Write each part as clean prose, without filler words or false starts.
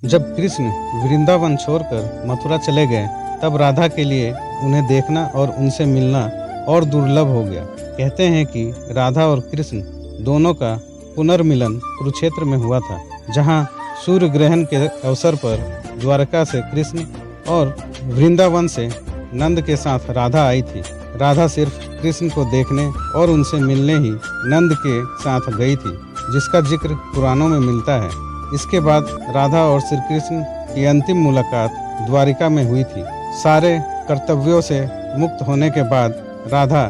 जब कृष्ण वृंदावन छोड़कर मथुरा चले गए, तब राधा के लिए उन्हें देखना और उनसे मिलना और दुर्लभ हो गया। कहते हैं कि राधा और कृष्ण दोनों का पुनर्मिलन कुरुक्षेत्र में हुआ था, जहां सूर्य ग्रहण के अवसर पर द्वारका से कृष्ण और वृंदावन से नंद के साथ राधा आई थी। राधा सिर्फ कृष्ण को देखने और उनसे मिलने ही नंद के साथ गई थी, जिसका जिक्र पुराणों में मिलता है। इसके बाद राधा और श्री कृष्ण की अंतिम मुलाकात द्वारिका में हुई थी। सारे कर्तव्यों से मुक्त होने के बाद राधा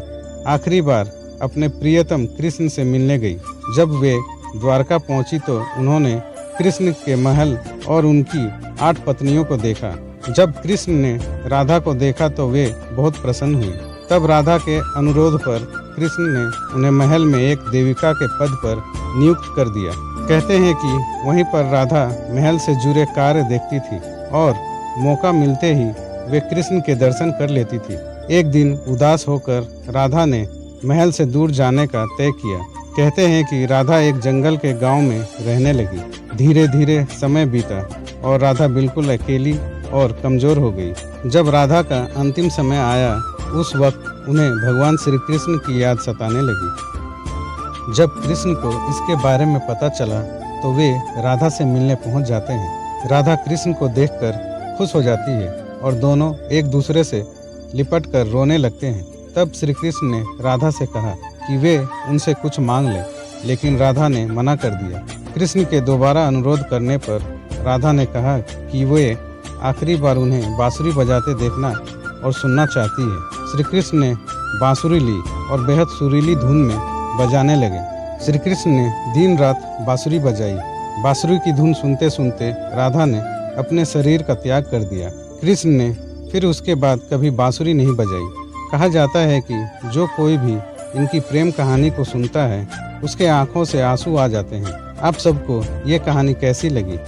आखिरी बार अपने प्रियतम कृष्ण से मिलने गई। जब वे द्वारका पहुंची तो उन्होंने कृष्ण के महल और उनकी 8 पत्नियों को देखा। जब कृष्ण ने राधा को देखा तो वे बहुत प्रसन्न हुई। तब राधा के अनुरोध पर कृष्ण ने उन्हें महल में एक देविका के पद पर नियुक्त कर दिया। कहते हैं कि वहीं पर राधा महल से जुड़े कार्य देखती थी और मौका मिलते ही वे कृष्ण के दर्शन कर लेती थी। एक दिन उदास होकर राधा ने महल से दूर जाने का तय किया। कहते हैं कि राधा एक जंगल के गांव में रहने लगी। धीरे धीरे समय बीता और राधा बिल्कुल अकेली और कमजोर हो गई। जब राधा का अंतिम समय आया, उस वक्त उन्हें भगवान श्री कृष्ण की याद सताने लगी। जब कृष्ण को इसके बारे में पता चला तो वे राधा से मिलने पहुंच जाते हैं। राधा कृष्ण को देखकर खुश हो जाती है और दोनों एक दूसरे से लिपट कर रोने लगते हैं। तब श्री कृष्ण ने राधा से कहा कि वे उनसे कुछ मांग लें, लेकिन राधा ने मना कर दिया। कृष्ण के दोबारा अनुरोध करने पर राधा ने कहा कि वे आखिरी बार उन्हें बांसुरी बजाते देखना और सुनना चाहती है। श्री कृष्ण ने बांसुरी ली और बेहद सुरीली धुन में बजाने लगे। श्री कृष्ण ने दिन रात बांसुरी बजाई। बांसुरी की धुन सुनते सुनते राधा ने अपने शरीर का त्याग कर दिया। कृष्ण ने फिर उसके बाद कभी बांसुरी नहीं बजाई। कहा जाता है कि जो कोई भी इनकी प्रेम कहानी को सुनता है, उसके आंखों से आंसू आ जाते हैं। आप सबको ये कहानी कैसी लगी?